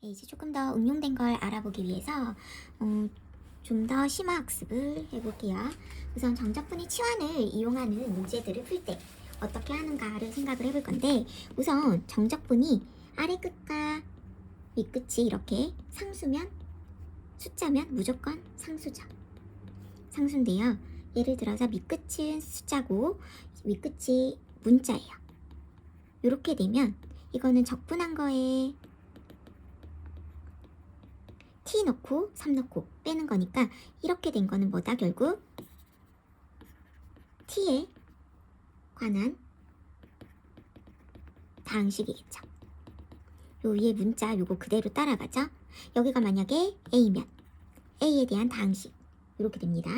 네, 이제 조금 더 응용된 걸 알아보기 위해서 좀 더 심화 학습을 해볼게요. 우선 정적분의 치환을 이용하는 문제들을 풀 때 어떻게 하는가를 생각을 해볼 건데, 우선 정적분이 아래 끝과 윗끝이 이렇게 상수면, 숫자면 무조건 상수죠. 상수인데요. 예를 들어서 밑끝은 숫자고 윗끝이 문자예요. 이렇게 되면 이거는 적분한 거에 t 넣고 3 넣고 빼는 거니까 이렇게 된 거는 뭐다? 결국 t에 관한 다항식이겠죠. 요 위에 문자 요거 그대로 따라가죠. 여기가 만약에 a면 a에 대한 다항식 이렇게 됩니다.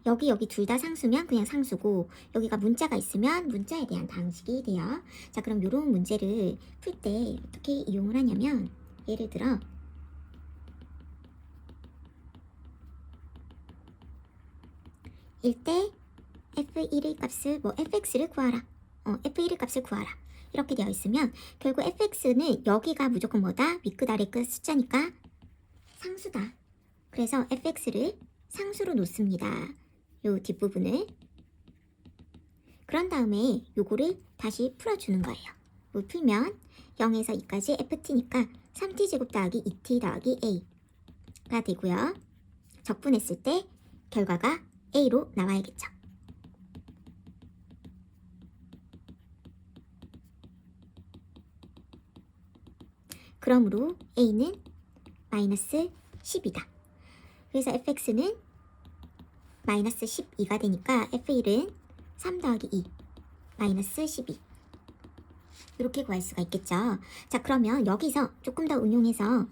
여기 둘 다 상수면 그냥 상수고, 여기가 문자가 있으면 문자에 대한 다항식이 돼요. 자, 그럼 요런 문제를 풀 때 어떻게 이용을 하냐면, 예를 들어 일때 f1의 값을 fx를 구하라. f1의 값을 구하라. 이렇게 되어 있으면 결국 fx는 여기가 무조건 뭐다? 윗끝 아래끝 숫자니까 상수다. 그래서 fx를 상수로 놓습니다. 요 뒷부분을. 그런 다음에 요거를 다시 풀어주는 거예요. 뭐 풀면 0에서 2까지 ft니까 3t제곱 더하기 2t 더하기 a가 되고요. 적분했을 때 결과가 a로 나와야겠죠. 그러므로 a는 마이너스 10이다. 그래서 fx는 마이너스 12가 되니까 f1은 3 더하기 2 마이너스 12 이렇게 구할 수가 있겠죠. 자, 그러면 여기서 조금 더 응용해서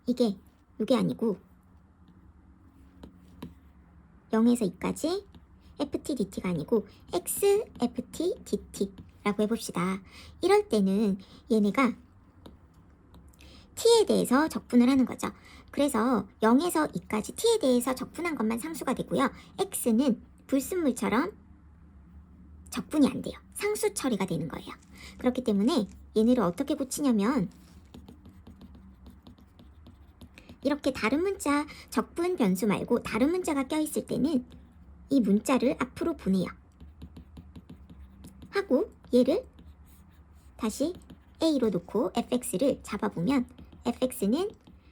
이게 아니고 0에서 2까지 ft dt가 아니고 x ft dt라고 해봅시다. 이럴 때는 얘네가 t에 대해서 적분을 하는 거죠. 그래서 0에서 2까지 t에 대해서 적분한 것만 상수가 되고요. x는 불순물처럼 적분이 안 돼요. 상수 처리가 되는 거예요. 그렇기 때문에 얘네를 어떻게 고치냐면, 이렇게 다른 문자 적분 변수 말고 다른 문자가 껴있을 때는 이 문자를 앞으로 보내요. 하고 얘를 다시 a로 놓고 fx를 잡아보면 fx는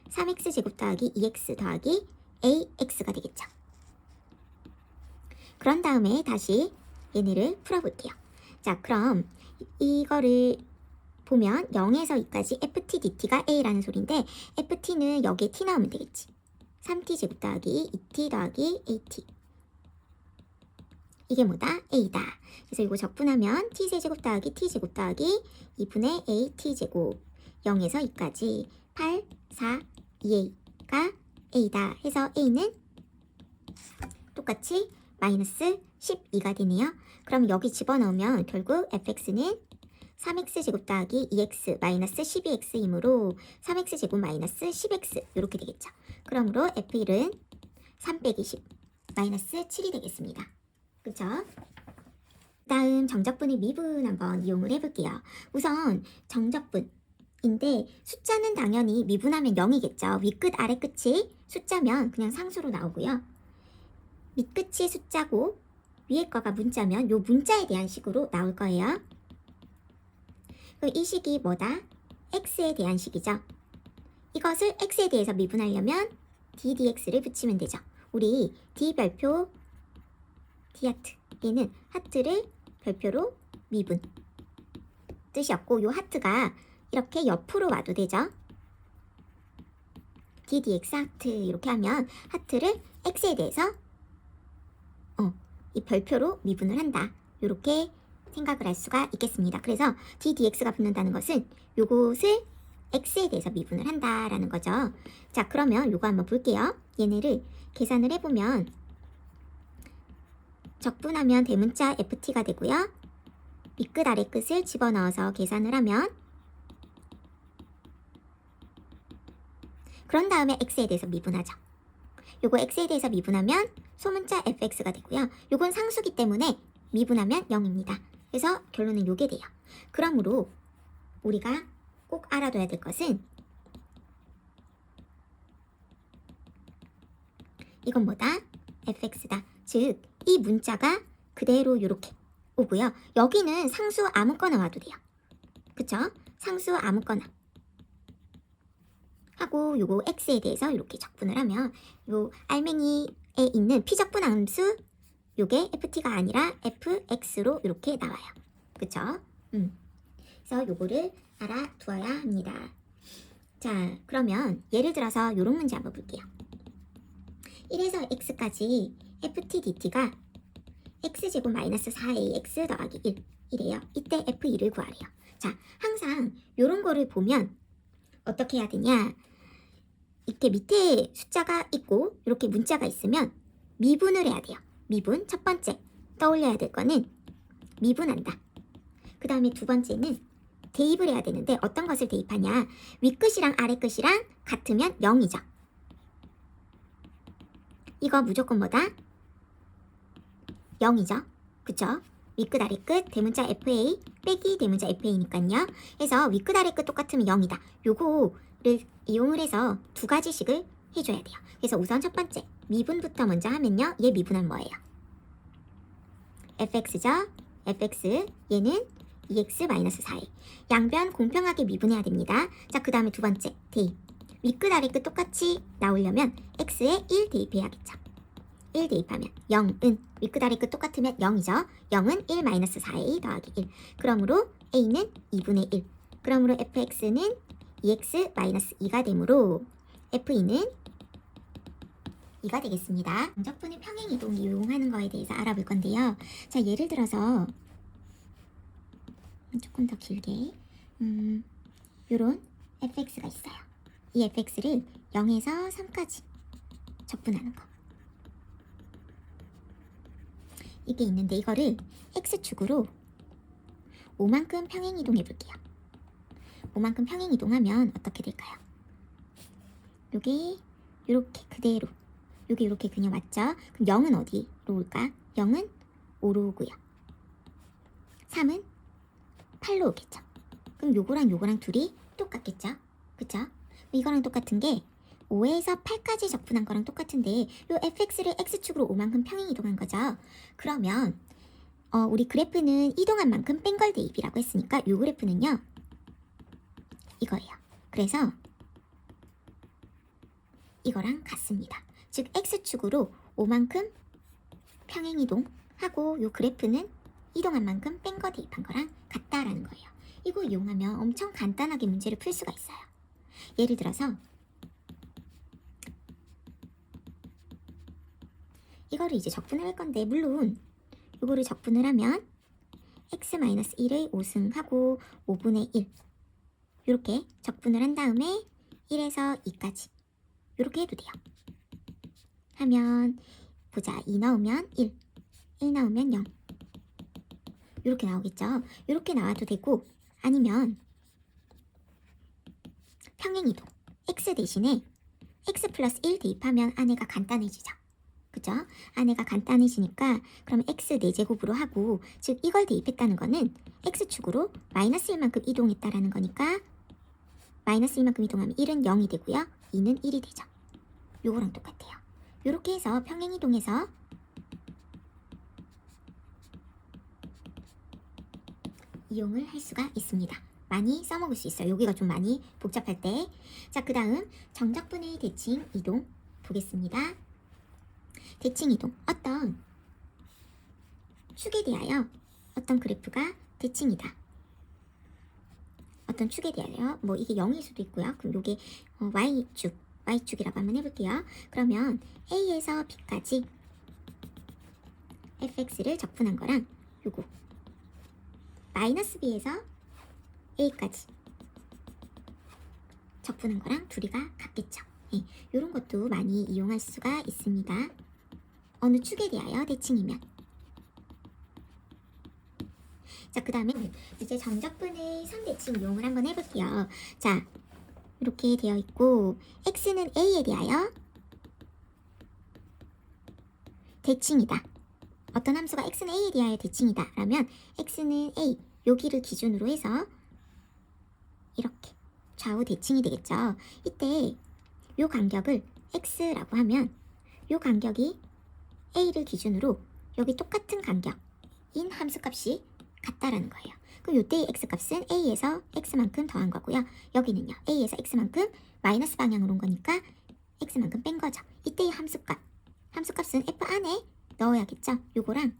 3x제곱 더하기 2x 더하기 ax가 되겠죠. 그런 다음에 다시 얘네를 풀어볼게요. 자, 그럼 이거를 보면 0에서 2까지 ft dt가 a라는 소리인데, ft는 여기에 t 나오면 되겠지. 3t제곱 더하기 2t 더하기 at. 이게 뭐다? a다. 그래서 이거 적분하면 t세제곱 더하기 t제곱 더하기 2분의 at제곱 0에서 2까지 8, 4, 2a가 a다 해서 a는 똑같이 마이너스 12가 되네요. 그럼 여기 집어넣으면 결국 fx는 3x제곱 더하기 2x 마이너스 12x이므로 3x제곱 마이너스 10x 이렇게 되겠죠. 그러므로 f1은 3 빼기 10 마이너스 7이 되겠습니다. 그쵸? 다음 정적분의 미분 한번 이용을 해볼게요. 우선 정적분인데 숫자는 당연히 미분하면 0이겠죠. 윗끝 아래끝이 숫자면 그냥 상수로 나오고요. 밑끝이 숫자고 위에 거가 문자면 요 문자에 대한 식으로 나올 거예요. 그럼 이 식이 뭐다? x에 대한 식이죠. 이것을 x에 대해서 미분하려면 d dx를 붙이면 되죠. 우리 d 별표 d 하트, 얘는 하트를 별표로 미분 뜻이었고, 요 하트가 이렇게 옆으로 와도 되죠. d dx 하트 이렇게 하면 하트를 x에 대해서 이 별표로 미분을 한다. 이렇게 생각을 할 수가 있겠습니다. 그래서 d dx가 붙는다는 것은 요것을 x에 대해서 미분을 한다라는 거죠. 자, 그러면 요거 한번 볼게요. 얘네를 계산을 해보면 적분하면 대문자 ft가 되고요. 윗끝 아래끝을 집어넣어서 계산을 하면, 그런 다음에 x에 대해서 미분하죠. 요거 x에 대해서 미분하면 소문자 fx가 되고요. 요건 상수기 때문에 미분하면 0입니다. 그래서 결론은 요게 돼요. 그러므로 우리가 꼭 알아둬야 될 것은 이건 뭐다? fx다. 즉, 이 문자가 그대로 요렇게 오고요. 여기는 상수 아무거나 와도 돼요. 그쵸? 상수 아무거나 하고 요거 x에 대해서 이렇게 적분을 하면 요 알맹이에 있는 피적분 함수 요게 ft가 아니라 fx로 이렇게 나와요. 그쵸? 그래서 요거를 알아두어야 합니다. 자, 그러면 예를 들어서 요런 문제 한번 볼게요. 1에서 x까지 ft dt가 x제곱 마이너스 4ax 더하기 1 이래요. 이때 f2를 구하래요. 자, 항상 요런 거를 보면 어떻게 해야 되냐? 이렇게 밑에 숫자가 있고 이렇게 문자가 있으면 미분을 해야 돼요. 미분. 첫 번째 떠올려야 될 거는 미분한다. 그 다음에 두 번째는 대입을 해야 되는데 어떤 것을 대입하냐? 윗끝이랑 아래끝이랑 같으면 0이죠. 이거 무조건 뭐다? 0이죠. 그쵸? 윗끝 아래끝 대문자 FA 빼기 대문자 FA니까요. 그래서 윗끝 아래끝 똑같으면 0이다. 요거를 이용을 해서 두 가지씩을 해줘야 돼요. 그래서 우선 첫 번째 미분부터 먼저 하면요. 얘 미분은 뭐예요? fx죠. fx 얘는 2x-4a. 양변 공평하게 미분해야 됩니다. 자, 그 다음에 두 번째 대입. 윗끝 아래끝 똑같이 나오려면 x에 1 대입해야겠죠. 1 대입하면 0은 윗끝 아래끝 똑같으면 0이죠. 0은 1-4a 더하기 1. 그러므로 a는 2분의 1. 그러므로 fx는 2x-2가 되므로 f2는 2가 되겠습니다. 정적분의 평행이동 이용하는 거에 대해서 알아볼 건데요. 자, 예를 들어서 조금 더 길게 요런 fx가 있어요. 이 fx를 0에서 3까지 적분하는 거. 이게 있는데 이거를 x축으로 5만큼 평행이동해 볼게요. 5만큼 평행이동하면 어떻게 될까요? 요게 요렇게 그대로 요게 이렇게 그냥 맞죠? 그럼 0은 어디로 올까? 0은 5로 오고요. 3은 8로 오겠죠. 그럼 요거랑 둘이 똑같겠죠? 그쵸? 이거랑 똑같은 게 5에서 8까지 적분한 거랑 똑같은데 요 fx를 x축으로 5만큼 평행이동한 거죠. 그러면 우리 그래프는 이동한 만큼 뺀 걸 대입이라고 했으니까 요 그래프는요. 이거예요. 그래서 이거랑 같습니다. 즉 x축으로 5만큼 평행이동하고 요 그래프는 이동한 만큼 뺀 거 대입한 거랑 같다라는 거예요. 이거 이용하면 엄청 간단하게 문제를 풀 수가 있어요. 예를 들어서 이거를 이제 적분을 할 건데 물론 이거를 적분을 하면 x-1의 5승하고 5분의 1 이렇게 적분을 한 다음에 1에서 2까지 이렇게 해도 돼요. 하면 보자. 2 나오면 1 나오면 0 이렇게 나오겠죠. 이렇게 나와도 되고 아니면 평행이동 x 대신에 x 플러스 1 대입하면 안에가 간단해지죠. 그죠? 안에가 간단해지니까 그럼 x 4제곱으로 하고 즉 이걸 대입했다는 거는 x축으로 마이너스 1만큼 이동했다라는 거니까 마이너스 1만큼 이동하면 1은 0이 되고요. 2는 1이 되죠. 요거랑 똑같아요. 요렇게 해서 평행이동해서 이용을 할 수가 있습니다. 많이 써먹을 수 있어요. 여기가 좀 많이 복잡할 때. 자, 그 다음 정적분의 대칭 이동 보겠습니다. 대칭 이동. 어떤 축에 대하여 어떤 그래프가 대칭이다. 어떤 축에 대하여 뭐 이게 0일 수도 있고요. 그럼 요게 Y축이라고 한번 해볼게요. 그러면 A에서 B까지 fx를 적분한 거랑 요거 마이너스 B에서 A까지 적분한 거랑 둘이가 같겠죠. 예, 요런 것도 많이 이용할 수가 있습니다. 어느 축에 대하여 대칭이면. 자, 그 다음에 이제 정적분의 선대칭 이용을 한번 해볼게요. 자, 이렇게 되어 있고 x는 a에 대하여 대칭이다. 어떤 함수가 x는 a에 대하여 대칭이다 라면 x는 a 여기를 기준으로 해서 이렇게 좌우 대칭이 되겠죠. 이때 요 간격을 x라고 하면 요 간격이 a를 기준으로 여기 똑같은 간격인 함수값이 같다라는 거예요. 그럼 요때의 x값은 a에서 x만큼 더한 거고요. 여기는요 a에서 x만큼 마이너스 방향으로 온 거니까 x만큼 뺀 거죠. 이때의 함수값은 f 안에 넣어야겠죠. 요거랑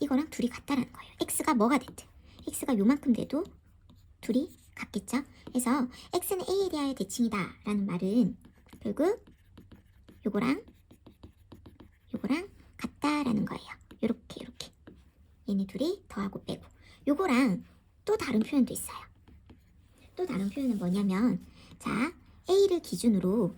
이거랑 둘이 같다라는 거예요. x가 뭐가 됐든 x가 요만큼 돼도 둘이 같겠죠. 그래서 x는 a에 대하여 대칭이다 라는 말은 결국 요거랑 같다라는 거예요. 요렇게 얘네 둘이 더하고 빼고 요거랑 또 다른 표현도 있어요. 또 다른 표현은 뭐냐면 자 a를 기준으로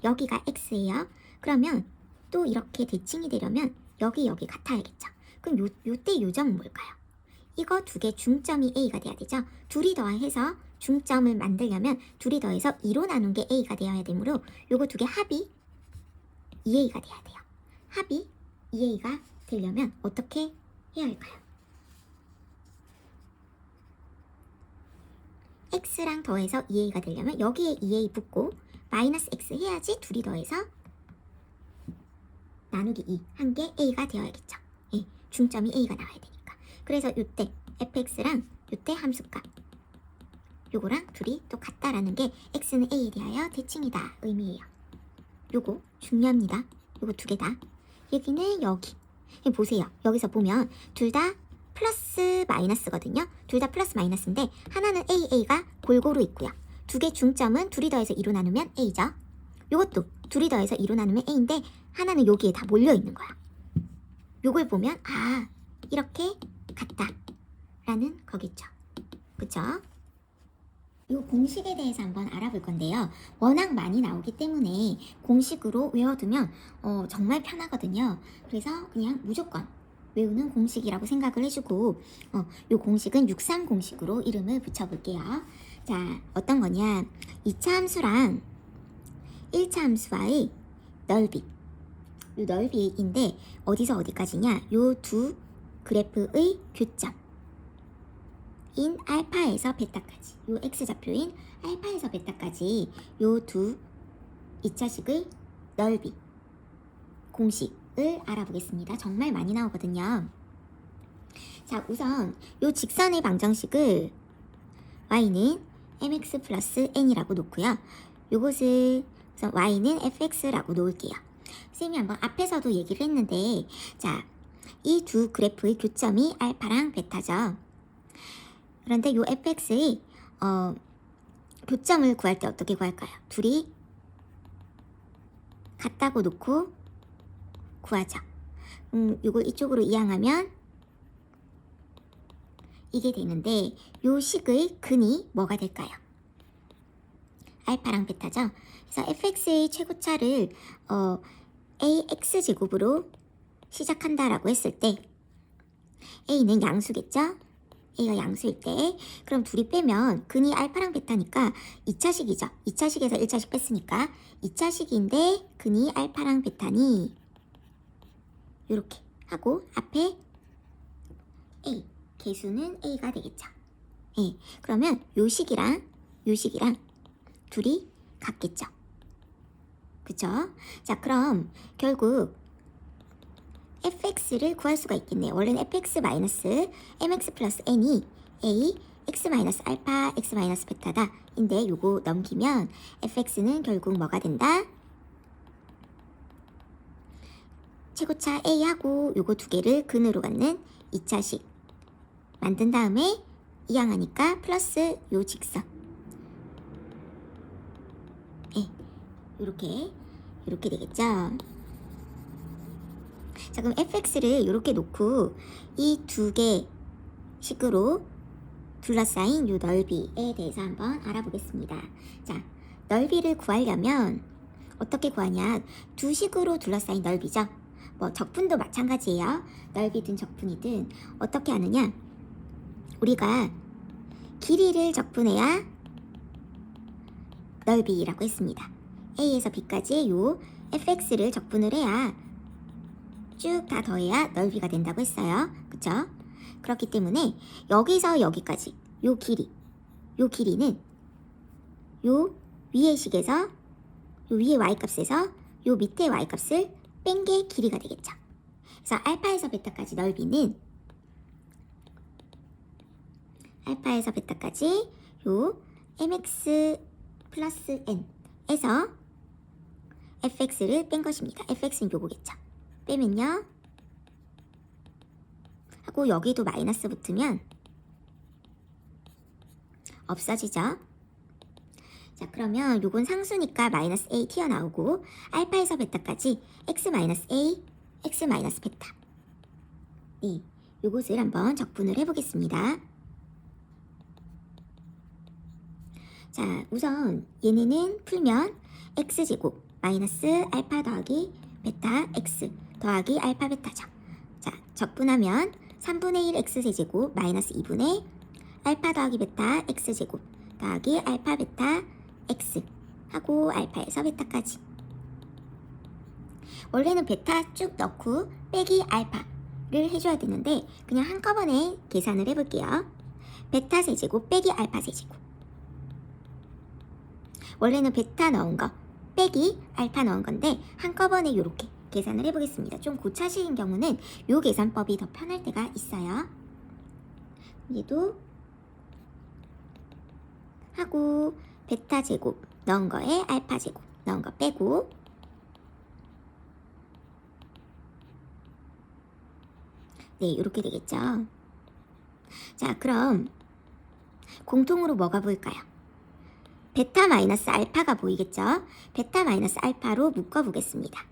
여기가 x예요. 그러면 또 이렇게 대칭이 되려면 여기 같아야겠죠. 그럼 요때 요점은 뭘까요? 이거 두 개 중점이 a가 돼야 되죠. 둘이 더해서 중점을 만들려면 둘이 더해서 2로 나눈 게 a가 되어야 되므로 요거 두 개 합이 2a가 돼야 돼요. 합이 2a가 되려면 어떻게 해야 할까요? x랑 더해서 2a가 되려면 여기에 2a 붙고 마이너스 x 해야지 둘이 더해서 나누기 2 한 게 a가 되어야겠죠. 예, 중점이 a가 나와야 되니까. 그래서 요때 fx랑 요때 함수값 요거랑 둘이 또 같다라는 게 x는 a에 대하여 대칭이다 의미예요. 요거 중요합니다. 요거 두 개 다. 여기는 여기. 보세요. 여기서 보면 둘 다 플러스 마이너스거든요. 둘 다 플러스 마이너스인데 하나는 a가 골고루 있고요. 두 개 중점은 둘이 더해서 2로 나누면 a죠. 요것도 둘이 더해서 2로 나누면 a인데 하나는 여기에 다 몰려 있는 거야. 요걸 보면 아 이렇게 같다 라는 거겠죠. 그쵸? 요 공식에 대해서 한번 알아볼 건데요. 워낙 많이 나오기 때문에 공식으로 외워두면 정말 편하거든요. 그래서 그냥 무조건 외우는 공식이라고 생각을 해주고 요 공식은 63 공식으로 이름을 붙여볼게요. 자, 어떤 거냐 2차 함수랑 1차 함수와의 넓이 요 넓이인데 어디서 어디까지냐 요 두 그래프의 교점 인 알파에서 베타까지 요 x좌표인 알파에서 베타까지 요 두 2차식의 넓이 공식을 알아보겠습니다. 정말 많이 나오거든요. 자 우선 요 직선의 방정식을 y는 mx 플러스 n이라고 놓고요. 요것을 우선 y는 fx라고 놓을게요. 쌤이 한번 앞에서도 얘기를 했는데 자 이 두 그래프의 교점이 알파랑 베타죠. 그런데 요 fx의 교점을 구할 때 어떻게 구할까요? 둘이 같다고 놓고 구하죠. 요걸 이쪽으로 이항하면 이게 되는데 요 식의 근이 뭐가 될까요? 알파랑 베타죠. 그래서 fx의 최고차를 ax제곱으로 시작한다라고 했을 때 a는 양수겠죠? a가 양수일 때 그럼 둘이 빼면 근이 알파랑 베타니까 2차식이죠. 2차식에서 1차식 뺐으니까 2차식인데 근이 알파랑 베타니 이렇게 하고 앞에 a 개수는 a가 되겠죠. 예, 그러면 요 식이랑 둘이 같겠죠. 그쵸? 자 그럼 결국 fx를 구할 수가 있겠네요. 원래는 fx 마이너스 mx 플러스 n이 a x 마이너스 알파 x 마이너스 베타다 인데 요거 넘기면 fx는 결국 뭐가 된다? 최고차 a하고 요거 두 개를 근으로 갖는 2차식 만든 다음에 이항하니까 플러스 요 직선 요렇게 되겠죠. 자 그럼 fx를 이렇게 놓고 이 두 개 식으로 둘러싸인 요 넓이에 대해서 한번 알아보겠습니다. 자 넓이를 구하려면 어떻게 구하냐 두 식으로 둘러싸인 넓이죠. 뭐 적분도 마찬가지예요. 넓이든 적분이든 어떻게 하느냐 우리가 길이를 적분해야 넓이라고 했습니다. A에서 B까지 요 fx를 적분을 해야 쭉 다 더해야 넓이가 된다고 했어요. 그쵸? 그렇기 때문에 여기서 여기까지 요 길이는 요 위의 식에서 요 위의 y값에서 요 밑의 y값을 뺀 게 길이가 되겠죠. 그래서 알파에서 베타까지 넓이는 알파에서 베타까지 요 mx 플러스 n에서 fx를 뺀 것입니다. fx는 요거겠죠. 빼면요. 하고 여기도 마이너스 붙으면 없어지죠. 자, 그러면 요건 상수니까 마이너스 a 튀어나오고 알파에서 베타까지 x 마이너스 a, x 마이너스 베타. 네, 요것을 한번 적분을 해보겠습니다. 자, 우선 얘네는 풀면 x제곱 마이너스 알파 더하기 베타 x 더하기 알파 베타죠. 자, 적분하면 3분의 1 x세제곱 마이너스 2분의 알파 더하기 베타 x제곱 더하기 알파 베타 x 하고 알파에서 베타까지. 원래는 베타 쭉 넣고 빼기 알파를 해줘야 되는데 그냥 한꺼번에 계산을 해볼게요. 베타 세제곱 빼기 알파 세제곱. 원래는 베타 넣은 거 빼기 알파 넣은 건데 한꺼번에 이렇게 계산을 해보겠습니다. 좀 고차시인 경우는 이 계산법이 더 편할 때가 있어요. 얘도 하고 베타 제곱 넣은 거에 알파 제곱 넣은 거 빼고 네, 이렇게 되겠죠. 자, 그럼 공통으로 뭐가 보일까요? 베타 마이너스 알파가 보이겠죠? 베타 마이너스 알파로 묶어보겠습니다.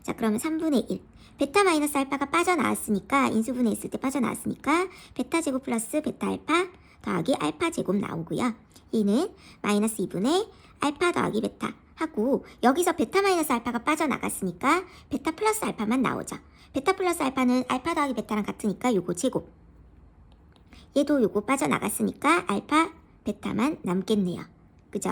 자, 그러면 3분의 1. 베타 마이너스 알파가 빠져나왔으니까 인수분해했을 때 빠져나왔으니까 베타 제곱 플러스 베타 알파 더하기 알파 제곱 나오고요. 얘는 마이너스 2분의 알파 더하기 베타 하고 여기서 베타 마이너스 알파가 빠져나갔으니까 베타 플러스 알파만 나오죠. 베타 플러스 알파는 알파 더하기 베타랑 같으니까 요거 제곱. 얘도 요거 빠져나갔으니까 알파 베타만 남겠네요. 그죠?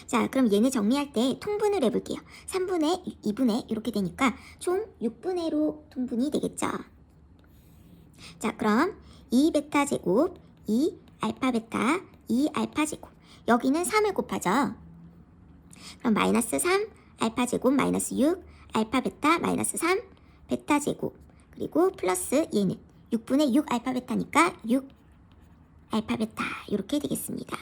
자, 그럼 얘네 정리할 때 통분을 해볼게요. 3분의 2분의 이렇게 되니까 총 6분의로 통분이 되겠죠. 자, 그럼 2베타 제곱 2 알파 베타 2 알파 제곱 여기는 3을 곱하죠. 그럼 마이너스 3 알파 제곱 마이너스 6 알파 베타 마이너스 3 베타 제곱 그리고 플러스 얘는 6분의 6 알파 베타니까 6 알파 베타 이렇게 되겠습니다.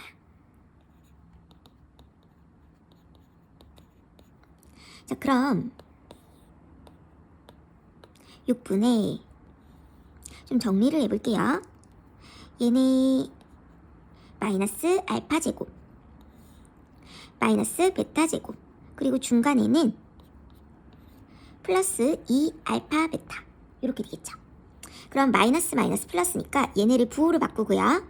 자, 그럼 6분의 좀 정리를 해볼게요. 얘네 마이너스 알파 제곱 마이너스 베타 제곱 그리고 중간에는 플러스 2 알파 베타 이렇게 되겠죠. 그럼 마이너스 마이너스 플러스니까 얘네를 부호로 바꾸고요.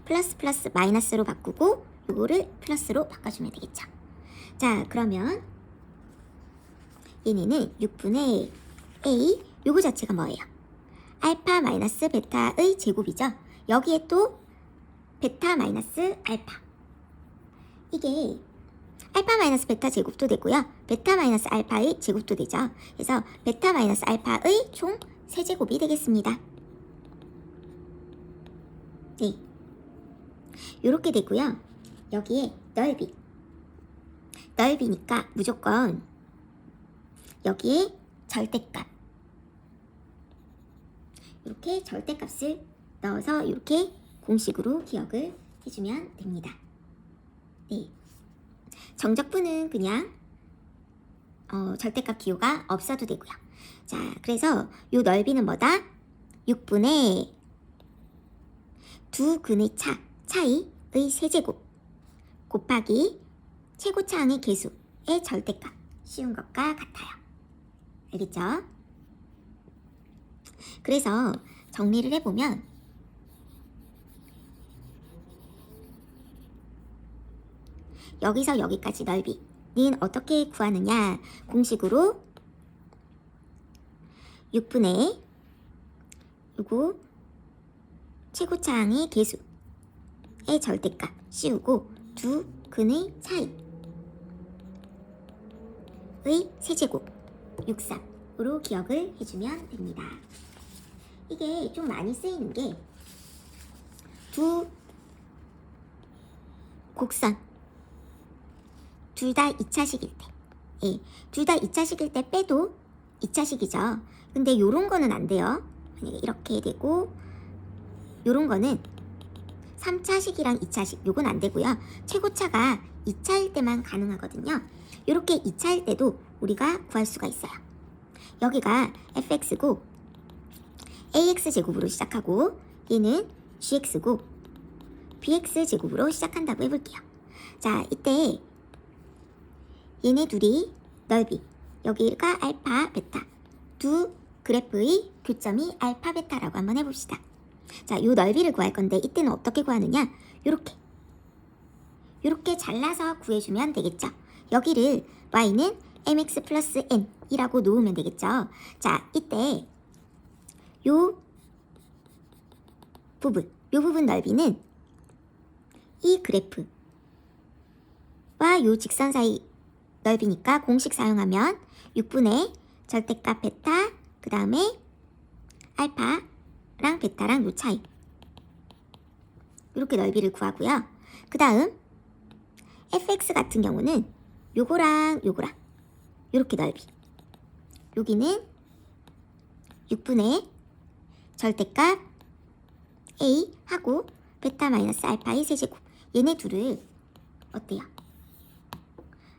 플러스 플러스 마이너스로 바꾸고 요거를 플러스로 바꿔주면 되겠죠. 자, 그러면 얘네는 6분의 a 요거 자체가 뭐예요? 알파 마이너스 베타의 제곱이죠. 여기에 또 베타 마이너스 알파 이게 알파 마이너스 베타 제곱도 되고요. 베타 마이너스 알파의 제곱도 되죠. 그래서 베타 마이너스 알파의 총 세제곱이 되겠습니다. 네, 요렇게 되고요. 여기에 넓이니까 무조건 여기에 절대값 이렇게 절대값을 넣어서 이렇게 공식으로 기억을 해주면 됩니다. 네, 정적분은 그냥 절대값 기호가 없어도 되고요. 자, 그래서 요 넓이는 뭐다? 6분의 두 근의 차이의 세제곱 곱하기 최고차항의 개수의 절대값 쉬운 것과 같아요. 알겠죠? 그래서 정리를 해보면 여기서 여기까지 넓이는 어떻게 구하느냐 공식으로 6분의 요거 최고차항의 개수 절대값 씌우고 두 근의 차이의 세제곱 63으로 기억을 해주면 됩니다. 이게 좀 많이 쓰이는 게 두 곡선 둘 다 2차식일 때, 예, 둘 다 2차식일 때 빼도 2차식이죠. 근데 요런 거는 안 돼요. 만약에 이렇게 되고 요런 거는 3차식이랑 2차식 요건 안 되고요. 최고차가 2차일 때만 가능하거든요. 요렇게 2차일 때도 우리가 구할 수가 있어요. 여기가 fx고 ax제곱으로 시작하고 얘는 gx고 bx제곱으로 시작한다고 해볼게요. 자, 이때 얘네 둘이 넓이, 여기가 알파, 베타, 두 그래프의 교점이 알파, 베타라고 한번 해봅시다. 자, 요 넓이를 구할 건데 이때는 어떻게 구하느냐? 요렇게 잘라서 구해주면 되겠죠. 여기를 y는 mx 플러스 n이라고 놓으면 되겠죠. 자, 이때 요 부분 넓이는 이 그래프와 요 직선 사이 넓이니까 공식 사용하면 6분의 절대값 베타, 그 다음에 알파랑 베타랑 요 차이, 이렇게 넓이를 구하고요. 그 다음 fx 같은 경우는 요거랑 요렇게 넓이, 여기는 6분의 절대값 a 하고 베타 마이너스 알파의 세제곱, 얘네 둘을 어때요?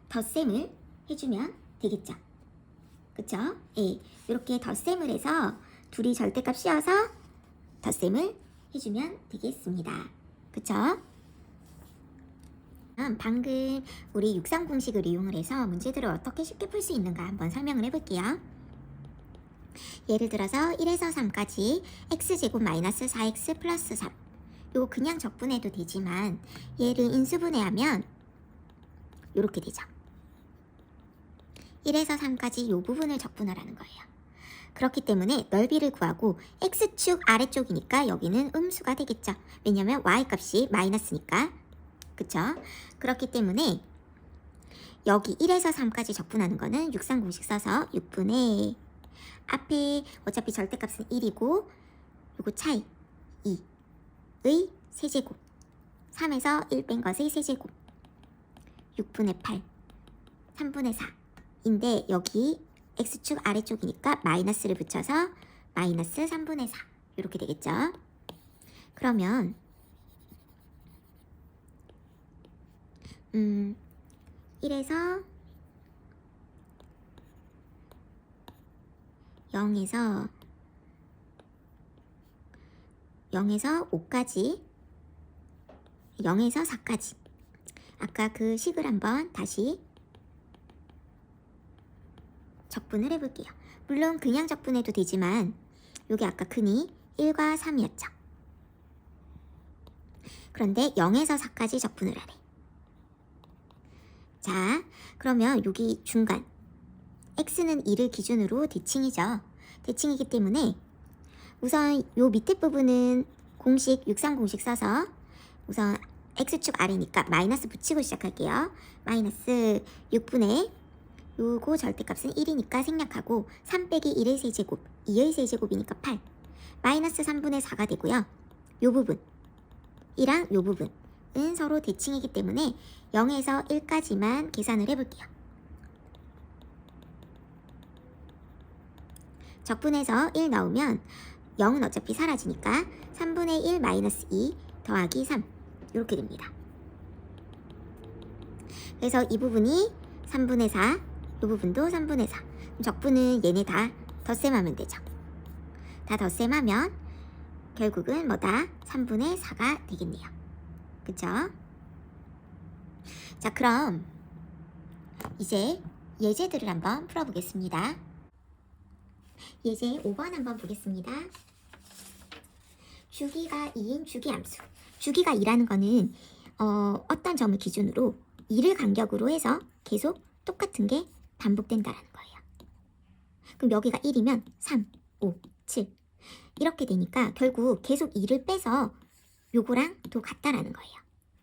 덧셈을 해주면 되겠죠. 그쵸? 예, 이렇게 덧셈을 해서 둘이 절대값 씌워서 덧셈을 해주면 되겠습니다. 그쵸? 방금 우리 육상 공식을 이용을 해서 문제들을 어떻게 쉽게 풀 수 있는가 한번 설명을 해볼게요. 예를 들어서 1에서 3까지 x제곱 마이너스 4x 플러스 3, 요거 그냥 적분해도 되지만 얘를 인수분해하면 요렇게 되죠. 1에서 3까지 요 부분을 적분하라는 거예요. 그렇기 때문에 넓이를 구하고 x축 아래쪽이니까 여기는 음수가 되겠죠. 왜냐면 y값이 마이너스니까. 그쵸? 그렇기 때문에 여기 1에서 3까지 적분하는 거는 육상 공식 써서 6분의 앞에 어차피 절대값은 1이고 요거 차이 2의 세제곱, 3에서 1 뺀 것의 세제곱, 6분의 8, 3분의 4인데 여기 x축 아래쪽이니까 마이너스를 붙여서 마이너스 3분의 4 이렇게 되겠죠. 그러면 1에서 0에서 5까지, 0에서 4까지 아까 그 식을 한번 다시 적분을 해볼게요. 물론 그냥 적분해도 되지만 요게 아까 근이 1과 3이었죠. 그런데 0에서 4까지 적분을 하래. 자, 그러면 여기 중간 x는 2를 기준으로 대칭이죠. 대칭이기 때문에 우선 요 밑에 부분은 공식, 육상 공식 써서 우선 x축 아래니까 마이너스 붙이고 시작할게요. 마이너스 6분의 요거 절대값은 1이니까 생략하고 3 빼기 1의 세제곱, 2의 세제곱이니까 8 마이너스 3분의 4가 되고요. 요 부분 이랑 요 부분은 서로 대칭이기 때문에 0에서 1까지만 계산을 해볼게요. 적분해서 1 나오면 0은 어차피 사라지니까 3분의 1 마이너스 2 더하기 3 이렇게 됩니다. 그래서 이 부분이 3분의 4, 이 부분도 3분의 4. 적분은 얘네 다 덧셈하면 되죠. 다 덧셈하면 결국은 뭐다? 3분의 4가 되겠네요. 그쵸? 자, 그럼 이제 예제들을 한번 풀어보겠습니다. 예제 5번 한번 보겠습니다. 주기가 2인 주기함수. 주기가 2라는 거는 어떤 점을 기준으로 2를 간격으로 해서 계속 똑같은 게 반복된다라는 거예요. 그럼 여기가 1이면 3, 5, 7 이렇게 되니까 결국 계속 2를 빼서 요거랑 또 같다라는 거예요.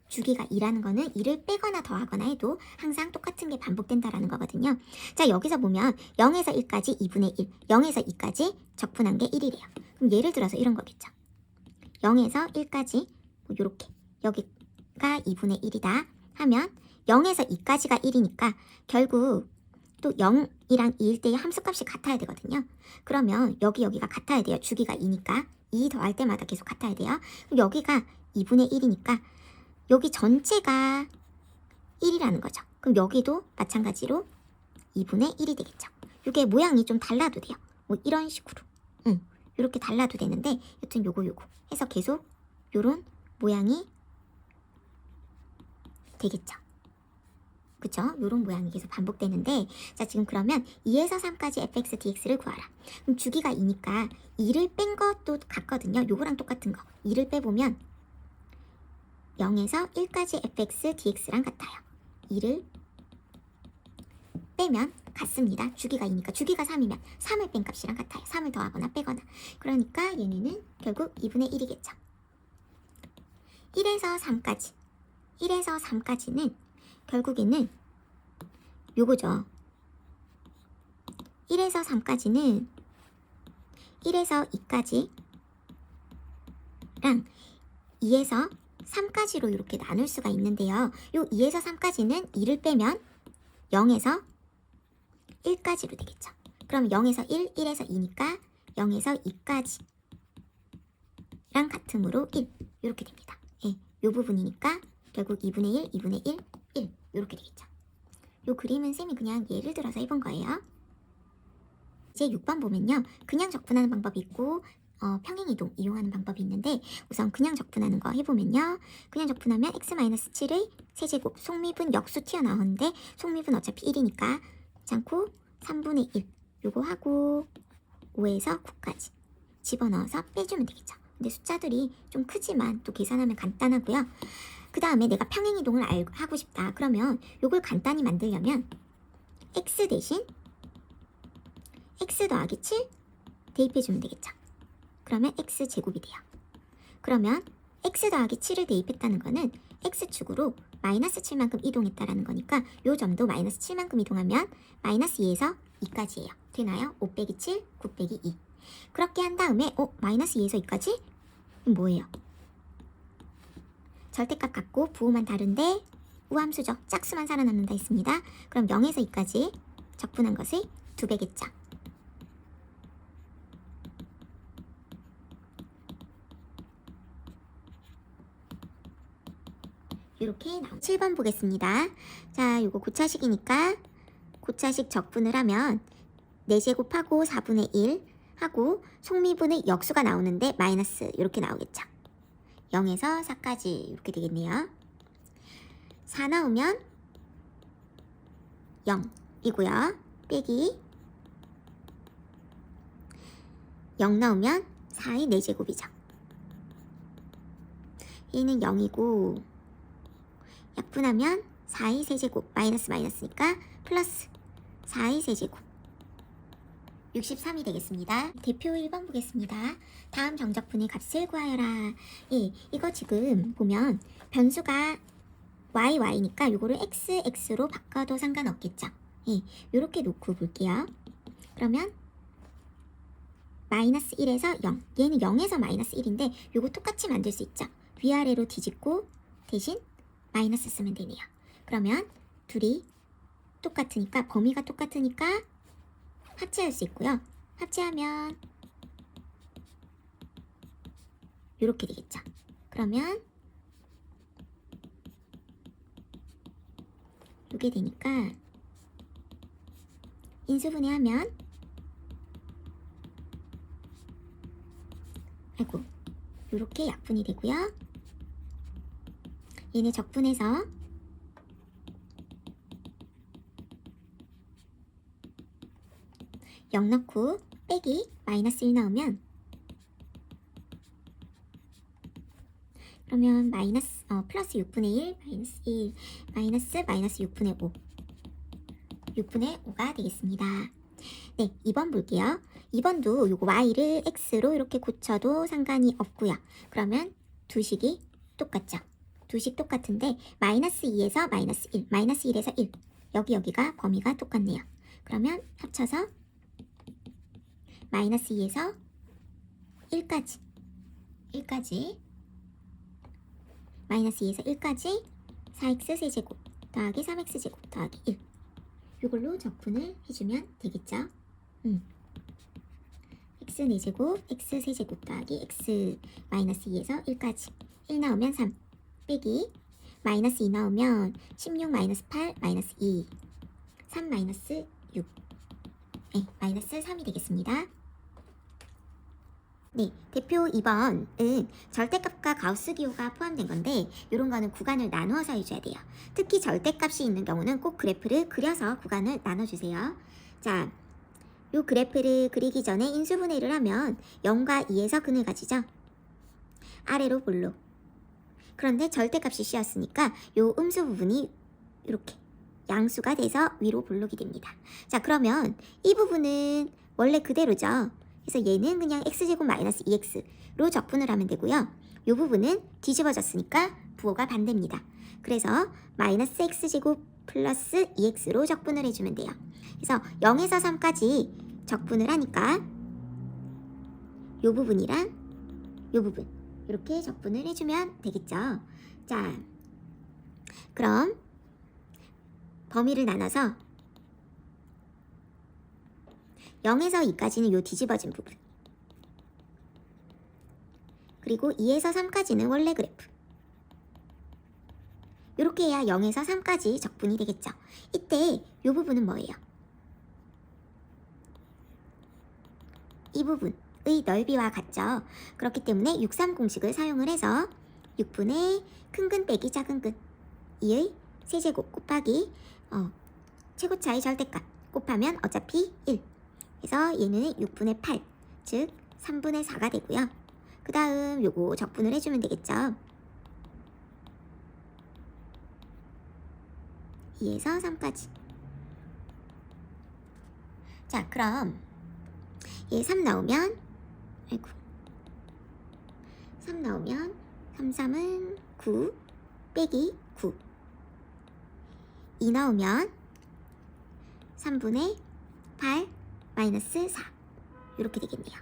주기가 2라는 거는 2를 빼거나 더하거나 해도 항상 똑같은 게 반복된다라는 거거든요. 자, 여기서 보면 0에서 1까지 2분의 1, 0에서 2까지 적분한 게 1이래요. 그럼 예를 들어서 이런 거겠죠. 0에서 1까지 뭐 요렇게 여기가 2분의 1이다 하면 0에서 2까지가 1이니까 결국 또 0이랑 2일 때의 함수값이 같아야 되거든요. 그러면 여기가 같아야 돼요. 주기가 2니까 2 더할 때마다 계속 같아야 돼요. 그럼 여기가 2분의 1이니까 여기 전체가 1이라는 거죠. 그럼 여기도 마찬가지로 2분의 1이 되겠죠. 이게 모양이 좀 달라도 돼요. 뭐 이런 식으로. 이렇게 달라도 되는데 여튼 요거 해서 계속 요런 모양이 되겠죠. 그쵸? 요런 모양이 계속 반복되는데 자, 지금 그러면 2에서 3까지 fx dx를 구하라. 그럼 주기가 2니까 2를 뺀 것도 같거든요. 요거랑 똑같은 거. 2를 빼보면 0에서 1까지 fx dx랑 같아요. 2를 빼면 같습니다. 주기가 2니까 주기가 3이면 3을 뺀 값이랑 같아요. 3을 더하거나 빼거나. 그러니까 얘네는 결국 2분의 1이겠죠. 1에서 3까지는 결국에는 요거죠. 1에서 3까지는 1에서 2까지랑 2에서 3까지로 이렇게 나눌 수가 있는데요. 요 2에서 3까지는 2를 빼면 0에서 1까지로 되겠죠. 그럼 0에서 1, 1에서 2니까 0에서 2까지랑 같음으로 1 이렇게 됩니다. 예, 요 부분이니까 결국 2분의 1, 2분의 1, 1 이렇게 되겠죠. 요 그림은 쌤이 그냥 예를 들어서 해본 거예요. 이제 6번 보면요. 그냥 적분하는 방법이 있고 평행이동 이용하는 방법이 있는데 우선 그냥 적분하는 거 해보면요. 그냥 적분하면 x-7의 세제곱 속립은 역수 튀어나오는데 속립은 어차피 1이니까 괜찮고 3분의 1 요거 하고 5에서 9까지 집어넣어서 빼주면 되겠죠. 근데 숫자들이 좀 크지만 또 계산하면 간단하고요. 그 다음에 내가 평행이동을 하고 싶다. 그러면 요걸 간단히 만들려면 x 대신 x 더하기 7 대입해주면 되겠죠. 그러면 x제곱이 돼요. 그러면 x 더하기 7을 대입했다는 거는 x축으로 마이너스 7만큼 이동했다라는 거니까 요 점도 마이너스 7만큼 이동하면 마이너스 2에서 2까지예요. 되나요? 5 빼기 7, 9 빼기 2. 그렇게 한 다음에 마이너스 2에서 2까지? 뭐예요? 절대값 같고 부호만 다른데 우함수죠. 짝수만 살아남는다 했습니다. 그럼 0에서 2까지 적분한 것의 2배겠죠. 이렇게 나옵니다. 7번 보겠습니다. 자, 이거 고차식이니까 고차식 적분을 하면 4제곱하고 4분의 1 하고 속미분의 역수가 나오는데 마이너스 이렇게 나오겠죠. 0에서 4까지 이렇게 되겠네요. 4 나오면 0이고요. 빼기 0 나오면 4의 4제곱이죠. 얘는 0이고 약분하면 4의 세제곱 마이너스니까 플러스 4의 세제곱 63이 되겠습니다. 대표 1번 보겠습니다. 다음 정적분의 값을 구하여라. 예, 이거 지금 보면 변수가 y니까 요거를 x로 바꿔도 상관없겠죠. 예, 요렇게 놓고 볼게요. 그러면 마이너스 1에서 0 얘는 0에서 마이너스 1인데 요거 똑같이 만들 수 있죠. 위아래로 뒤집고 대신 마이너스 쓰면 되네요. 그러면 둘이 똑같으니까 범위가 똑같으니까 합체할 수 있고요. 합체하면 이렇게 되겠죠. 그러면 이게 되니까 인수분해하면 이렇게 약분이 되고요. 얘네 적분해서 0 넣고 빼기 마이너스 1 나오면 그러면 플러스 6분의 1 마이너스 1 마이너스 6분의 5 6분의 5가 되겠습니다. 네, 2번 볼게요. 2번도 요거 y를 x로 이렇게 고쳐도 상관이 없고요. 그러면 두 식이 똑같죠. 두 식 똑같은데 마이너스 2에서 마이너스 1, 마이너스 1에서 1 여기가 범위가 똑같네요. 그러면 합쳐서 마이너스 2에서 1까지 마이너스 2에서 1까지 4x 세제곱 더하기 3x 제곱 더하기 1 이걸로 적분을 해주면 되겠죠. x 4제곱 x 세제곱 더하기 x 마이너스 2에서 1까지 1 나오면 3 빼기 마이너스 2 나오면 16 마이너스 8 마이너스 2 3 마이너스 6 네, 마이너스 3이 되겠습니다. 네, 대표 2번은 절대값과 가우스 기호가 포함된 건데 이런 거는 구간을 나누어서 해줘야 돼요. 특히 절대값이 있는 경우는 꼭 그래프를 그려서 구간을 나눠주세요. 자, 요 그래프를 그리기 전에 인수분해를 하면 0과 2에서 근을 가지죠. 아래로 볼록. 그런데 절대값이 씌었으니까 요 음수 부분이 이렇게 양수가 돼서 위로 볼록이 됩니다. 자, 그러면 이 부분은 원래 그대로죠. 그래서 얘는 그냥 x제곱 마이너스 2x로 적분을 하면 되고요. 이 부분은 뒤집어졌으니까 부호가 반대입니다. 그래서 마이너스 x제곱 플러스 2x로 적분을 해주면 돼요. 그래서 0에서 3까지 적분을 하니까 이 부분이랑 이 부분 이렇게 적분을 해주면 되겠죠. 자, 그럼 범위를 나눠서 0에서 2까지는 요 뒤집어진 부분 그리고 2에서 3까지는 원래 그래프 이렇게 해야 0에서 3까지 적분이 되겠죠. 이때 요 부분은 뭐예요? 이 부분의 넓이와 같죠. 그렇기 때문에 63 공식을 사용을 해서 6분의 큰 근 빼기 작은 근 2의 세제곱 곱하기 최고차의 절대값 곱하면 어차피 1 그래서 얘는 6분의 8, 즉 3분의 4가 되고요. 그 다음 요거 적분을 해주면 되겠죠. 2에서 3까지. 자, 그럼 얘 3 나오면 3 나오면 3, 3은 9 빼기 9 2 나오면 3분의 8 마이너스 4 이렇게 되겠네요.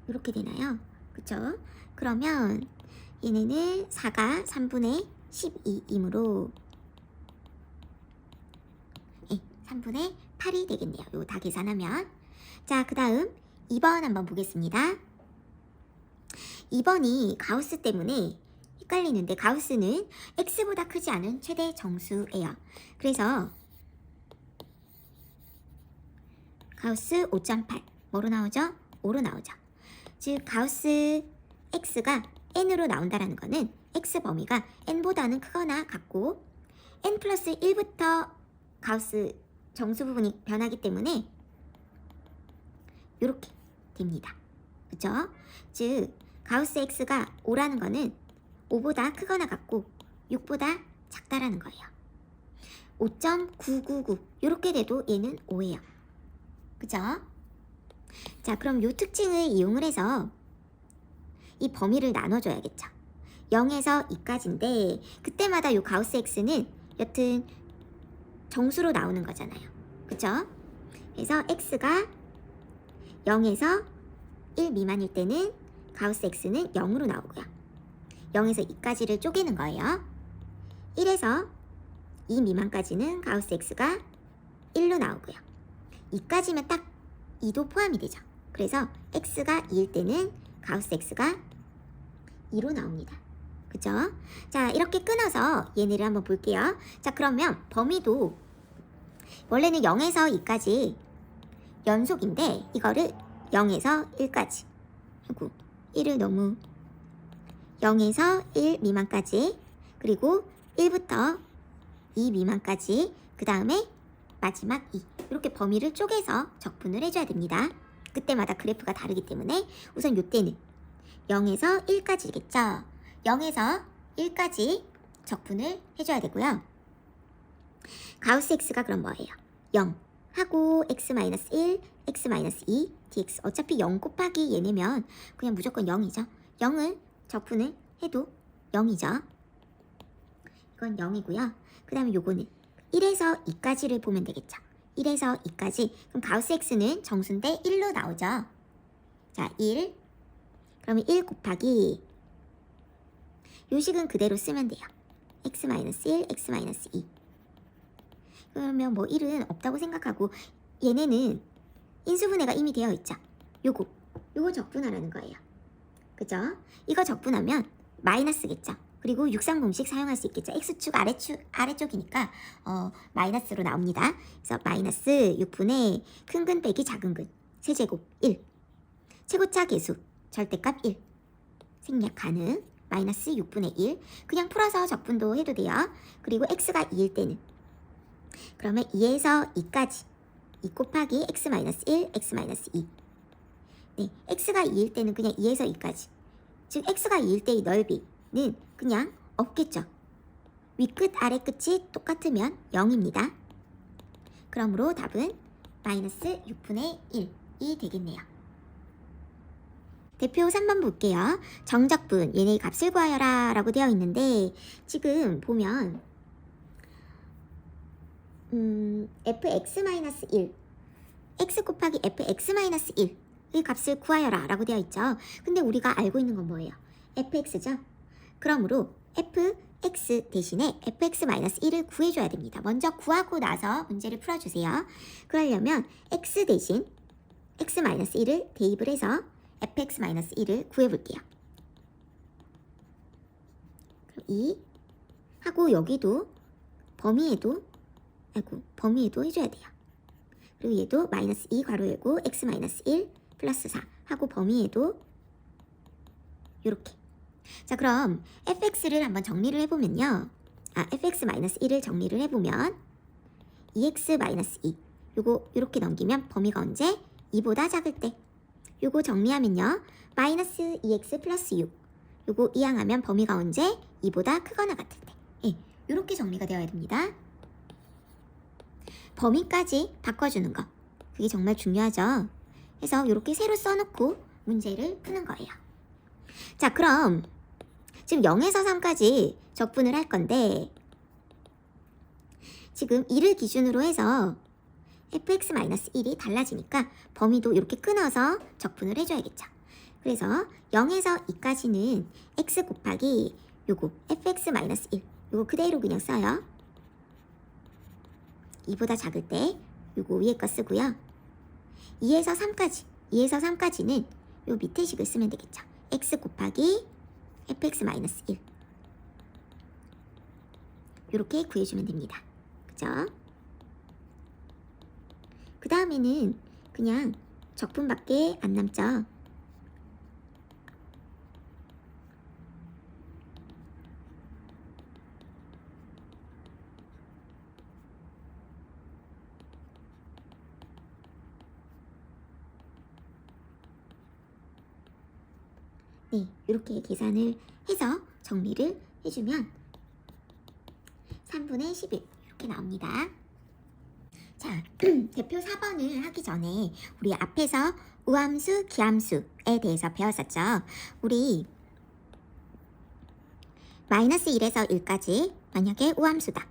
이렇게 되나요? 그쵸? 그러면 얘네는 4가 3분의 12이므로 3분의 8이 되겠네요. 이거 다 계산하면. 자, 그 다음 2번 한번 보겠습니다. 2번이 가우스 때문에 헷갈리는데 가우스는 x보다 크지 않은 최대 정수예요. 그래서 가우스 5.8 뭐로 나오죠? 5로 나오죠. 즉 가우스 x가 n으로 나온다는 거는 x 범위가 n보다는 크거나 같고 n 플러스 1부터 가우스 정수 부분이 변하기 때문에 이렇게 됩니다. 그죠? 즉 가우스 x가 5라는 거는 5보다 크거나 같고 6보다 작다라는 거예요. 5.999 이렇게 돼도 얘는 5예요. 그죠? 자, 그럼 이 특징을 이용을 해서 이 범위를 나눠줘야겠죠. 0에서 2까지인데 그때마다 이 가우스 x는 여튼 정수로 나오는 거잖아요. 그죠? 그래서 x가 0에서 1 미만일 때는 가우스 x는 0으로 나오고요. 0에서 2까지를 쪼개는 거예요. 1에서 2 미만까지는 가우스 x가 1로 나오고요. 2까지면 딱 2도 포함이 되죠. 그래서 x가 2일 때는 가우스 x가 2로 나옵니다. 그죠? 자, 이렇게 끊어서 얘네를 한번 볼게요. 자, 그러면 범위도 원래는 0에서 2까지 연속인데 이거를 0에서 1까지 하고 1을 너무 0에서 1 미만까지 그리고 1부터 2 미만까지 그 다음에 마지막 2 이렇게 범위를 쪼개서 적분을 해줘야 됩니다. 그때마다 그래프가 다르기 때문에 우선 이때는 0에서 1까지겠죠. 0에서 1까지 적분을 해줘야 되고요. 가우스 x가 그럼 뭐예요? 0 하고 x-1, x-2, dx. 어차피 0 곱하기 얘네면 그냥 무조건 0이죠. 0을 적분을 해도 0이죠. 이건 0이고요. 그 다음에 요거는 1에서 2까지를 보면 되겠죠. 1에서 2까지. 그럼 가우스 x는 정수인데 1로 나오죠. 자, 1. 그러면 1 곱하기 요 식은 그대로 쓰면 돼요. x-1, x-2. 그러면 뭐 1은 없다고 생각하고 얘네는 인수분해가 이미 되어 있죠. 요거 적분하라는 거예요. 그죠? 이거 적분하면 마이너스겠죠. 그리고 육상공식 사용할 수 있겠죠. x축 아래쪽이니까 마이너스로 나옵니다. 그래서 마이너스 6분의 큰 근 빼기 작은 근 세제곱 1. 최고차 계수 절대값 1. 생략 가능. 마이너스 6분의 1. 그냥 풀어서 적분도 해도 돼요. 그리고 x가 2일 때는 그러면 2에서 2까지 2 곱하기 x-1, x-2. 네, x가 2일 때는 그냥 2에서 2까지. 즉 x가 2일 때의 넓이는 그냥 없겠죠. 위끝 아래끝이 똑같으면 0입니다. 그러므로 답은 마이너스 6분의 1이 되겠네요. 대표 3번 볼게요. 정적분 얘네의 값을 구하여라 라고 되어 있는데 지금 보면 fx-1 x 곱하기 fx-1의 값을 구하여라 라고 되어 있죠. 근데 우리가 알고 있는 건 뭐예요? fx죠. 그러므로 fx 대신에 fx-1을 구해줘야 됩니다. 먼저 구하고 나서 문제를 풀어주세요. 그러려면 x 대신 x-1을 대입을 해서 fx-1을 구해볼게요. 그럼 2 하고 여기도 범위에도 해줘야 돼요. 그리고 얘도 마이너스 2 괄호 열고 x-1 플러스 4 하고 범위에도 요렇게. 자, 그럼 fx를 한번 정리를 해보면요. fx-1을 정리를 해보면 2x-2 요거 요렇게 넘기면 범위가 언제? 2보다 작을 때. 요거 정리하면요. 마이너스 2x 플러스 6 요거 이항하면 범위가 언제? 2보다 크거나 같을 때. 예, 요렇게 정리가 되어야 됩니다. 범위까지 바꿔주는 거. 그게 정말 중요하죠. 그래서 이렇게 새로 써놓고 문제를 푸는 거예요. 자, 그럼 지금 0에서 3까지 적분을 할 건데 지금 2를 기준으로 해서 fx-1이 달라지니까 범위도 이렇게 끊어서 적분을 해줘야겠죠. 그래서 0에서 2까지는 x 곱하기 요거 fx-1 요거 그대로 그냥 써요. 2보다 작을 때 요거 위에 거 쓰고요. 2에서 3까지는 요 밑에 식을 쓰면 되겠죠. x 곱하기 fx-1 요렇게 구해주면 됩니다. 그죠? 그 다음에는 그냥 적분밖에 안 남죠. 네, 이렇게 계산을 해서 정리를 해주면 3분의 11 이렇게 나옵니다. 자, 대표 4번을 하기 전에 우리 앞에서 우함수, 기함수에 대해서 배웠었죠. 우리 마이너스 1에서 1까지 만약에 우함수다.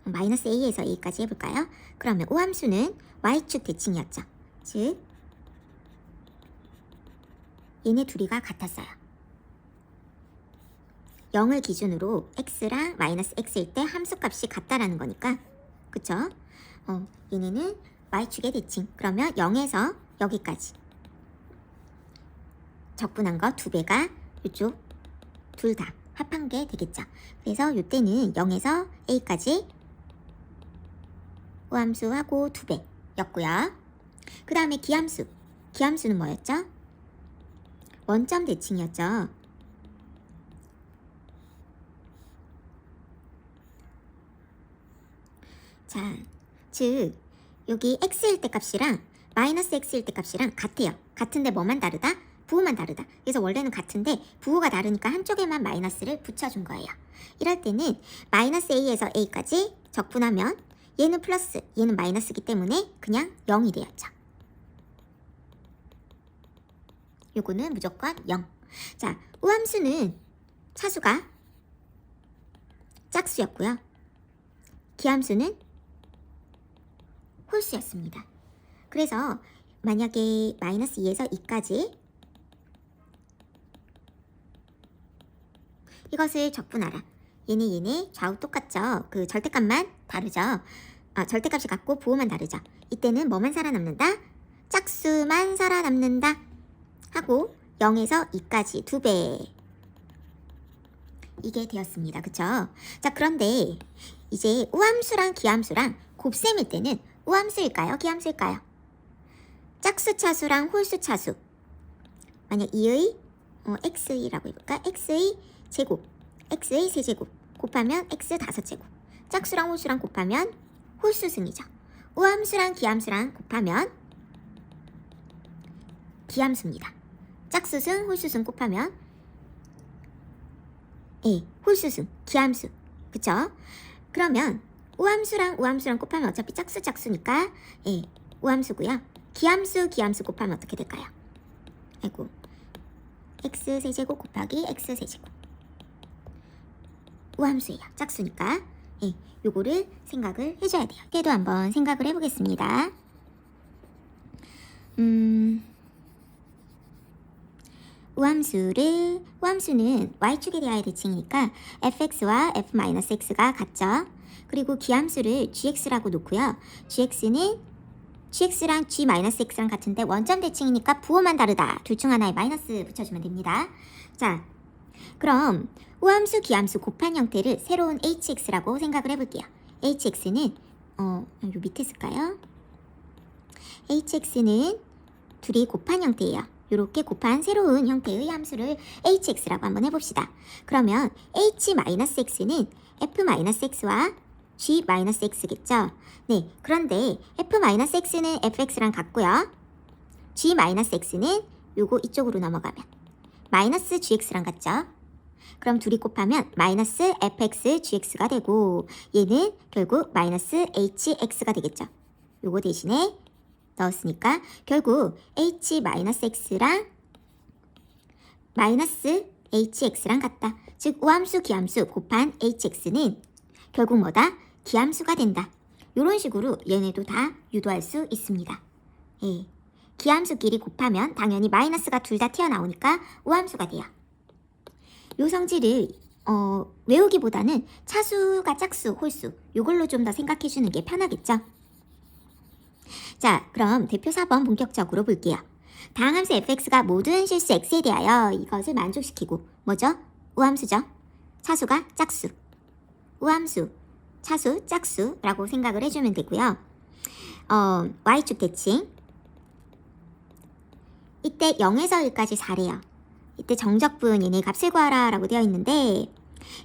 마이너스 a에서 a까지 해볼까요? 그러면 우함수는 y축 대칭이었죠. 즉 얘네 둘이가 같았어요. 0을 기준으로 x랑 마이너스 x일 때 함수값이 같다라는 거니까 그쵸? 얘네는 y축의 대칭. 그러면 0에서 여기까지 적분한 거 2배가 이쪽 둘 다 합한 게 되겠죠. 그래서 이때는 0에서 a까지 우함수하고 2배였고요. 그 다음에 기함수는 뭐였죠? 원점 대칭이었죠. 자, 즉 여기 x일 때 값이랑 마이너스 x일 때 값이랑 같아요. 같은데 뭐만 다르다? 부호만 다르다. 그래서 원래는 같은데 부호가 다르니까 한쪽에만 마이너스를 붙여준 거예요. 이럴 때는 마이너스 a에서 a까지 적분하면 얘는 플러스, 얘는 마이너스이기 때문에 그냥 0이 되었죠. 요거는 무조건 0. 자, 우함수는 차수가 짝수였고요. 기함수는 홀수였습니다. 그래서 만약에 마이너스 2에서 2까지 이것을 적분하라. 얘네 좌우 똑같죠. 그 절대값만 다르죠. 절대값이 같고 부호만 다르죠. 이때는 뭐만 살아남는다? 짝수만 살아남는다 하고 0에서 2까지 2배 이게 되었습니다. 그쵸? 자, 그런데 이제 우함수랑 기함수랑 곱셈일 때는 우함수일까요? 기함수일까요? 짝수 차수랑 홀수 차수. 만약 이의 x의라고 해볼까? x의 제곱, x의 세제곱 곱하면 x 5제곱. 짝수랑 홀수랑 곱하면 홀수승이죠. 우함수랑 기함수랑 곱하면 기함수입니다. 짝수승, 홀수승 곱하면 홀수승, 기함수. 그쵸? 그러면 우함수랑 곱하면 어차피 짝수니까 우함수고요. 기함수 곱하면 어떻게 될까요? x 세제곱 곱하기 x 세제곱. 우함수예요. 짝수니까. 요거를 생각을 해줘야 돼요. 얘도 한번 생각을 해보겠습니다. 우함수는 y축에 대하여 대칭이니까 fx와 f-x가 같죠. 그리고 기함수를 gx라고 놓고요. gx는 gx랑 g-x랑 같은데 원점 대칭이니까 부호만 다르다. 둘 중 하나에 마이너스 붙여주면 됩니다. 자, 그럼 우함수, 기함수 곱한 형태를 새로운 hx라고 생각을 해볼게요. hx는 요 밑에 쓸까요? hx는 둘이 곱한 형태예요. 이렇게 곱한 새로운 형태의 함수를 hx라고 한번 해봅시다. 그러면 h-x는 f-x와 g-x겠죠? 네, 그런데 f-x는 fx랑 같고요. g-x는 요거 이쪽으로 넘어가면 마이너스 gx랑 같죠? 그럼 둘이 곱하면 마이너스 fx gx가 되고 얘는 결국 마이너스 hx가 되겠죠? 요거 대신에 넣었으니까 결국 h-x랑 마이너스 hx랑 같다. 즉 우함수 기함수 곱한 hx는 결국 뭐다? 기함수가 된다. 이런 식으로 얘네도 다 유도할 수 있습니다. 기함수끼리 곱하면 당연히 마이너스가 둘 다 튀어나오니까 우함수가 돼요. 요 성질을 외우기보다는 차수가 짝수, 홀수 요걸로 좀 더 생각해주는 게 편하겠죠? 자, 그럼 대표 4번 본격적으로 볼게요. 다항 함수 fx가 모든 실수 x에 대하여 이것을 만족시키고 뭐죠? 우함수죠. 차수가 짝수. 우함수, 차수, 짝수라고 생각을 해주면 되고요. y축 대칭. 이때 0에서 1까지 4래요. 이때 정적분 얘네 값을 구하라 라고 되어 있는데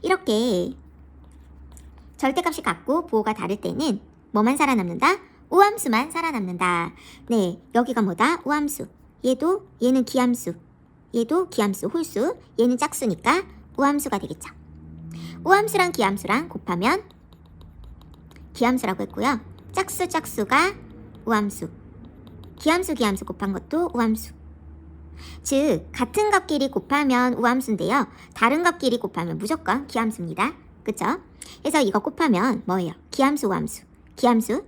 이렇게 절대값이 같고 부호가 다를 때는 뭐만 살아남는다? 우함수만 살아남는다. 네, 여기가 뭐다? 우함수. 얘는 기함수. 얘도 기함수, 홀수. 얘는 짝수니까 우함수가 되겠죠. 우함수랑 기함수랑 곱하면 기함수라고 했고요. 짝수가 우함수. 기함수 곱한 것도 우함수. 즉 같은 것끼리 곱하면 우함수인데요. 다른 것끼리 곱하면 무조건 기함수입니다. 그쵸? 그래서 이거 곱하면 뭐예요? 기함수, 우함수. 기함수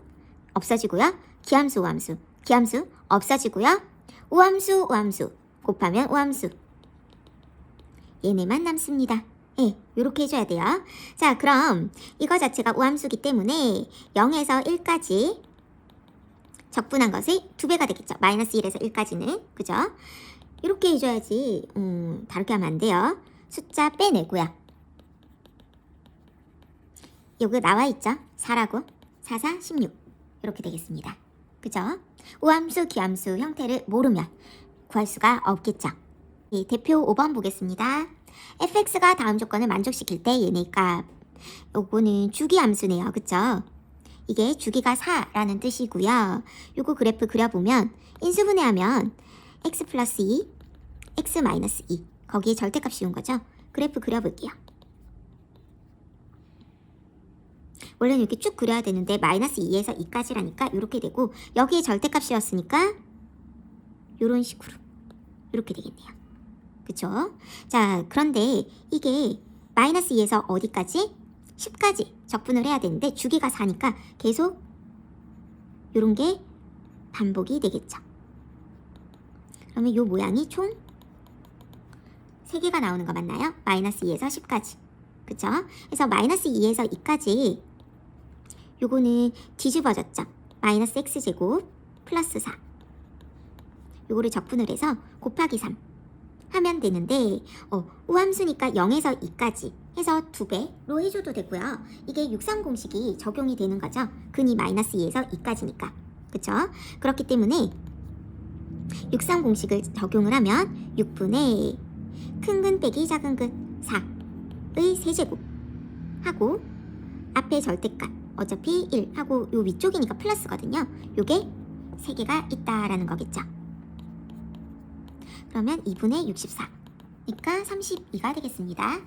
없어지고요. 기함수, 우함수. 기함수 없어지고요. 우함수, 우함수 곱하면 우함수. 얘네만 남습니다. 요렇게 해줘야 돼요. 자, 그럼 이거 자체가 우함수기 때문에 0에서 1까지 적분한 것의 2배가 되겠죠. 마이너스 1에서 1까지는. 그죠? 이렇게 해줘야지 다르게 하면 안 돼요. 숫자 빼내고요. 여기 나와있죠? 4라고. 4, 4, 16 이렇게 되겠습니다. 그죠? 우함수, 기함수 형태를 모르면 구할 수가 없겠죠. 대표 5번 보겠습니다. fx가 다음 조건을 만족시킬 때 얘네 값. 요거는 주기함수네요. 그쵸? 이게 주기가 4라는 뜻이고요. 요거 그래프 그려보면 인수분해하면 x 플러스 2, x 마이너스 2 거기에 절대값이 온 거죠. 그래프 그려볼게요. 원래는 이렇게 쭉 그려야 되는데 마이너스 2에서 2까지라니까 이렇게 되고 여기에 절대값이었으니까 이런 식으로 이렇게 되겠네요. 그쵸? 자, 그런데 이게 마이너스 2에서 어디까지? 10까지 적분을 해야 되는데 주기가 4니까 계속 이런 게 반복이 되겠죠. 그러면 이 모양이 총 3개가 나오는 거 맞나요? 마이너스 2에서 10까지. 그쵸? 그래서 마이너스 2에서 2까지 요거는 뒤집어졌죠. 마이너스 x제곱 플러스 4. 요거를 적분을 해서 곱하기 3 하면 되는데 우함수니까 0에서 2까지 해서 2배로 해줘도 되고요. 이게 63 공식이 적용이 되는 거죠. 근이 마이너스 2에서 2까지니까. 그쵸? 그렇기 때문에 63 공식을 적용을 하면 6분의 큰 근 빼기 작은 근 4의 세제곱 하고 앞에 절대값 어차피 1 하고 요 위쪽이니까 플러스거든요. 요게 3개가 있다라는 거겠죠. 그러면 2분의 64 그러니까 32가 되겠습니다.